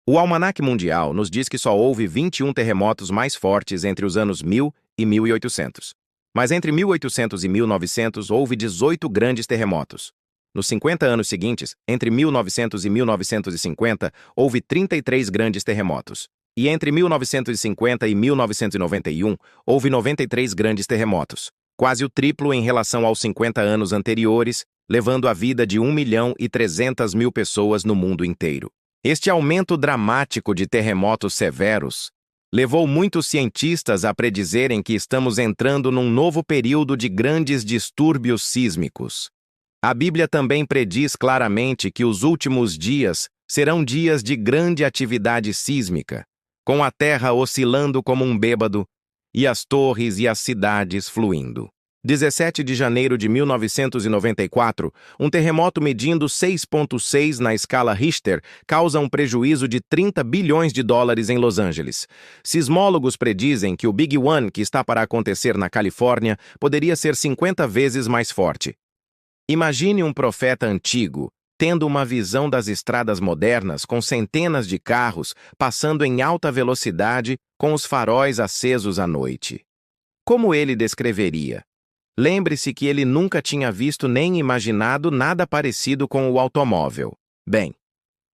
O Almanaque Mundial nos diz que só houve 21 terremotos mais fortes entre os anos 1000 e 1800. Mas entre 1800 e 1900 houve 18 grandes terremotos. Nos 50 anos seguintes, entre 1900 e 1950, houve 33 grandes terremotos. E entre 1950 e 1991, houve 93 grandes terremotos, quase o triplo em relação aos 50 anos anteriores, levando a vida de 1.300.000 pessoas no mundo inteiro. Este aumento dramático de terremotos severos levou muitos cientistas a predizerem que estamos entrando num novo período de grandes distúrbios sísmicos. A Bíblia também prediz claramente que os últimos dias serão dias de grande atividade sísmica, com a terra oscilando como um bêbado e as torres e as cidades fluindo. 17 de janeiro de 1994, um terremoto medindo 6,6 na escala Richter causa um prejuízo de 30 bilhões de dólares em Los Angeles. Sismólogos predizem que o Big One, que está para acontecer na Califórnia, poderia ser 50 vezes mais forte. Imagine um profeta antigo tendo uma visão das estradas modernas com centenas de carros passando em alta velocidade com os faróis acesos à noite. Como ele descreveria? Lembre-se que ele nunca tinha visto nem imaginado nada parecido com o automóvel. Bem,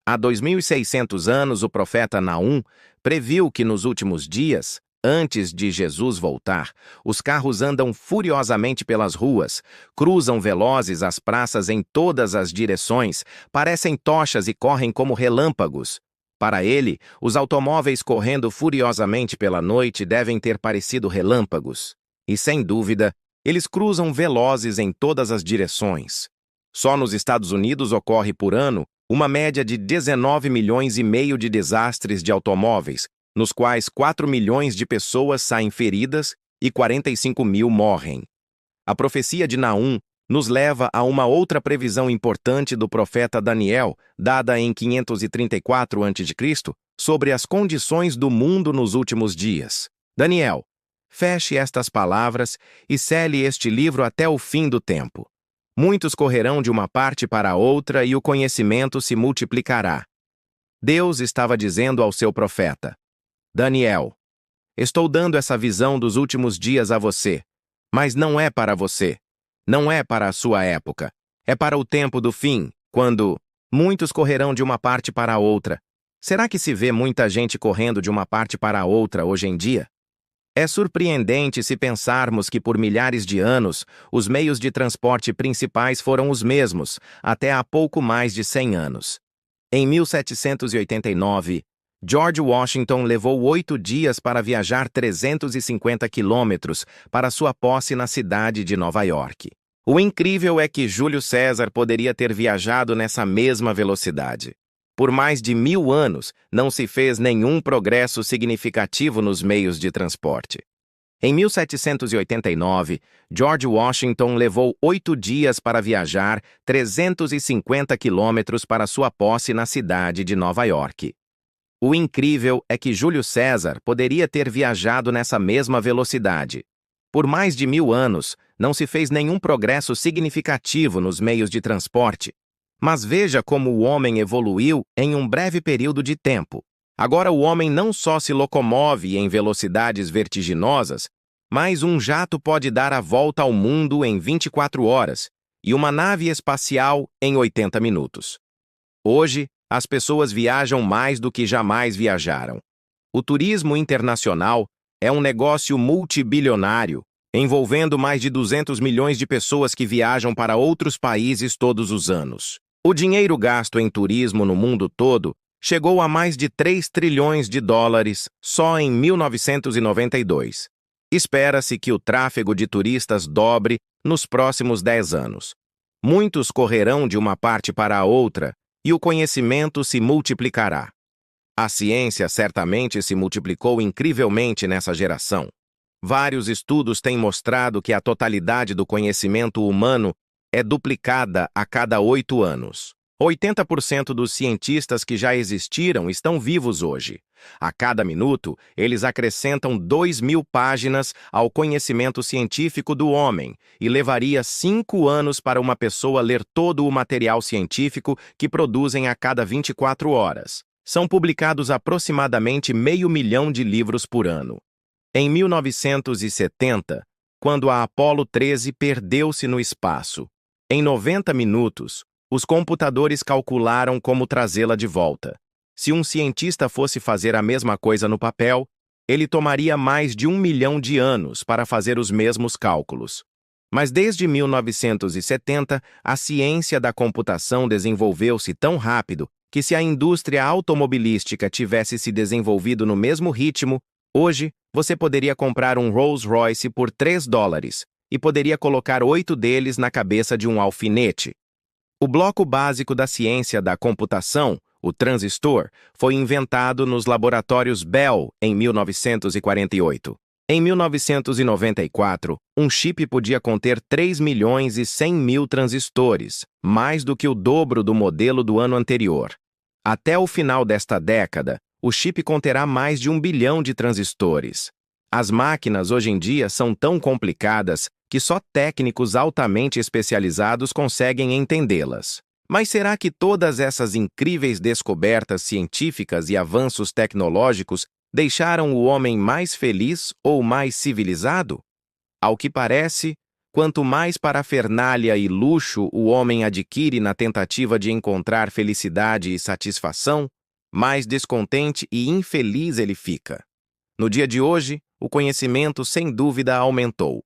há 2.600 anos o profeta Naum previu que nos últimos dias, antes de Jesus voltar, os carros andam furiosamente pelas ruas, cruzam velozes as praças em todas as direções, parecem tochas e correm como relâmpagos. Para ele, os automóveis correndo furiosamente pela noite devem ter parecido relâmpagos. E, sem dúvida, eles cruzam velozes em todas as direções. Só nos Estados Unidos ocorre por ano uma média de 19 milhões e meio de desastres de automóveis, nos quais 4 milhões de pessoas saem feridas e 45 mil morrem. A profecia de Naum nos leva a uma outra previsão importante do profeta Daniel, dada em 534 a.C., sobre as condições do mundo nos últimos dias. Daniel, feche estas palavras e cele este livro até o fim do tempo. Muitos correrão de uma parte para a outra e o conhecimento se multiplicará. Deus estava dizendo ao seu profeta: Daniel, estou dando essa visão dos últimos dias a você, mas não é para você. Não é para a sua época. É para o tempo do fim, quando muitos correrão de uma parte para a outra. Será que se vê muita gente correndo de uma parte para a outra hoje em dia? É surpreendente se pensarmos que por milhares de anos, os meios de transporte principais foram os mesmos, até há pouco mais de 100 anos. Em 1789, George Washington levou 8 dias para viajar 350 quilômetros para sua posse na cidade de Nova York. O incrível é que Júlio César poderia ter viajado nessa mesma velocidade. Por mais de 1000 anos, não se fez nenhum progresso significativo nos meios de transporte. Em 1789, George Washington levou 8 dias para viajar 350 quilômetros para sua posse na cidade de Nova York. O incrível é que Júlio César poderia ter viajado nessa mesma velocidade. Por mais de 1000 anos, não se fez nenhum progresso significativo nos meios de transporte. Mas veja como o homem evoluiu em um breve período de tempo. Agora o homem não só se locomove em velocidades vertiginosas, mas um jato pode dar a volta ao mundo em 24 horas e uma nave espacial em 80 minutos. Hoje, as pessoas viajam mais do que jamais viajaram. O turismo internacional é um negócio multibilionário, envolvendo mais de 200 milhões de pessoas que viajam para outros países todos os anos. O dinheiro gasto em turismo no mundo todo chegou a mais de 3 trilhões de dólares só em 1992. Espera-se que o tráfego de turistas dobre nos próximos 10 anos. Muitos correrão de uma parte para a outra e o conhecimento se multiplicará. A ciência certamente se multiplicou incrivelmente nessa geração. Vários estudos têm mostrado que a totalidade do conhecimento humano é duplicada a cada 8 anos. 80% dos cientistas que já existiram estão vivos hoje. A cada minuto, eles acrescentam 2.000 páginas ao conhecimento científico do homem e levaria 5 anos para uma pessoa ler todo o material científico que produzem a cada 24 horas. São publicados aproximadamente 500 mil de livros por ano. Em 1970, quando a Apollo 13 perdeu-se no espaço, em 90 minutos, os computadores calcularam como trazê-la de volta. Se um cientista fosse fazer a mesma coisa no papel, ele tomaria mais de 1 milhão de anos para fazer os mesmos cálculos. Mas desde 1970, a ciência da computação desenvolveu-se tão rápido que se a indústria automobilística tivesse se desenvolvido no mesmo ritmo, hoje você poderia comprar um Rolls-Royce por $3 e poderia colocar 8 deles na cabeça de um alfinete. O bloco básico da ciência da computação, o transistor, foi inventado nos laboratórios Bell em 1948. Em 1994, um chip podia conter 3.100.000 transistores, mais do que o dobro do modelo do ano anterior. Até o final desta década, o chip conterá mais de 1 bilhão de transistores. As máquinas hoje em dia são tão complicadas que só técnicos altamente especializados conseguem entendê-las. Mas será que todas essas incríveis descobertas científicas e avanços tecnológicos deixaram o homem mais feliz ou mais civilizado? Ao que parece, quanto mais parafernália e luxo o homem adquire na tentativa de encontrar felicidade e satisfação, mais descontente e infeliz ele fica. No dia de hoje, o conhecimento sem dúvida aumentou.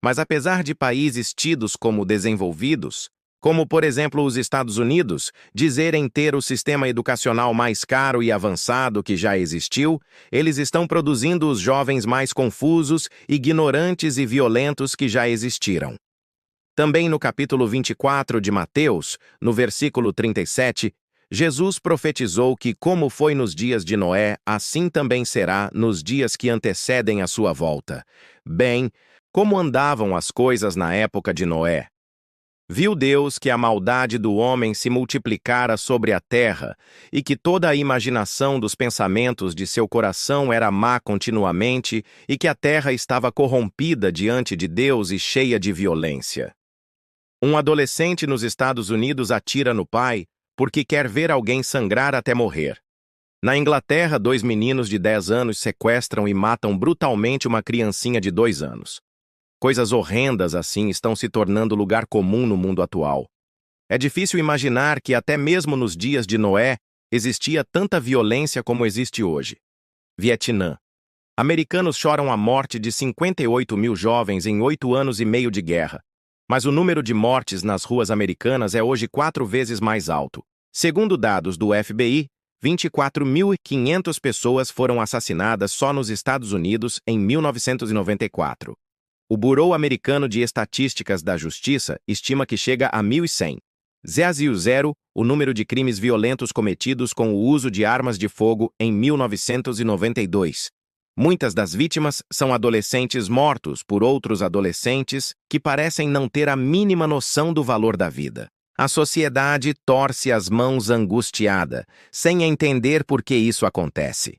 Mas apesar de países tidos como desenvolvidos, como por exemplo os Estados Unidos, dizerem ter o sistema educacional mais caro e avançado que já existiu, eles estão produzindo os jovens mais confusos, ignorantes e violentos que já existiram. Também no capítulo 24 de Mateus, no versículo 37, Jesus profetizou que, como foi nos dias de Noé, assim também será nos dias que antecedem a sua volta. Bem, como andavam as coisas na época de Noé? Viu Deus que a maldade do homem se multiplicara sobre a terra e que toda a imaginação dos pensamentos de seu coração era má continuamente e que a terra estava corrompida diante de Deus e cheia de violência. Um adolescente nos Estados Unidos atira no pai porque quer ver alguém sangrar até morrer. Na Inglaterra, 2 meninos de 10 anos sequestram e matam brutalmente uma criancinha de 2 anos. Coisas horrendas assim estão se tornando lugar comum no mundo atual. É difícil imaginar que até mesmo nos dias de Noé existia tanta violência como existe hoje. Vietnã. Americanos choram a morte de 58 mil jovens em 8 anos e meio de guerra. Mas o número de mortes nas ruas americanas é hoje 4 vezes mais alto. Segundo dados do FBI, 24.500 pessoas foram assassinadas só nos Estados Unidos em 1994. O Bureau Americano de Estatísticas da Justiça estima que chega a 1.100. Zero, o número de crimes violentos cometidos com o uso de armas de fogo em 1992. Muitas das vítimas são adolescentes mortos por outros adolescentes que parecem não ter a mínima noção do valor da vida. A sociedade torce as mãos angustiada, sem entender por que isso acontece.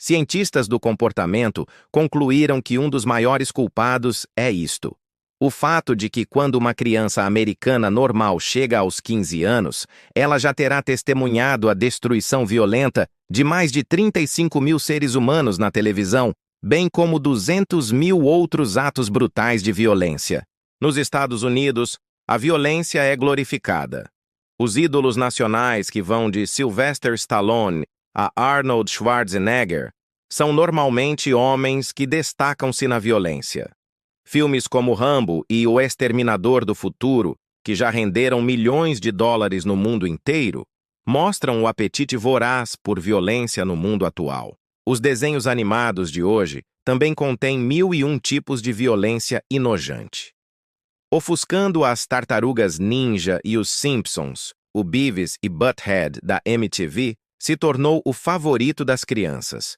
Cientistas do comportamento concluíram que um dos maiores culpados é isto: o fato de que quando uma criança americana normal chega aos 15 anos, ela já terá testemunhado a destruição violenta de mais de 35 mil seres humanos na televisão, bem como 200 mil outros atos brutais de violência. Nos Estados Unidos, a violência é glorificada. Os ídolos nacionais que vão de Sylvester Stallone a Arnold Schwarzenegger são normalmente homens que destacam-se na violência. Filmes como Rambo e O Exterminador do Futuro, que já renderam milhões de dólares no mundo inteiro, mostram o apetite voraz por violência no mundo atual. Os desenhos animados de hoje também contêm 1001 tipos de violência enojante. Ofuscando as Tartarugas Ninja e os Simpsons, o Beavis e Butthead da MTV se tornou o favorito das crianças.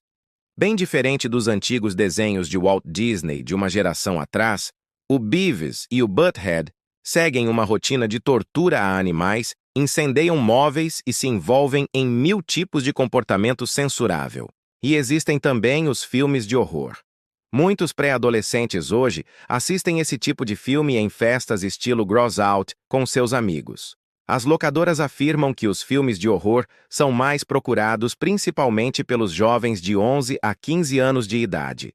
Bem diferente dos antigos desenhos de Walt Disney de uma geração atrás, o Beavis e o Butthead seguem uma rotina de tortura a animais, incendeiam móveis e se envolvem em 1000 tipos de comportamento censurável. E existem também os filmes de horror. Muitos pré-adolescentes hoje assistem esse tipo de filme em festas estilo Gross Out com seus amigos. As locadoras afirmam que os filmes de horror são mais procurados principalmente pelos jovens de 11 a 15 anos de idade.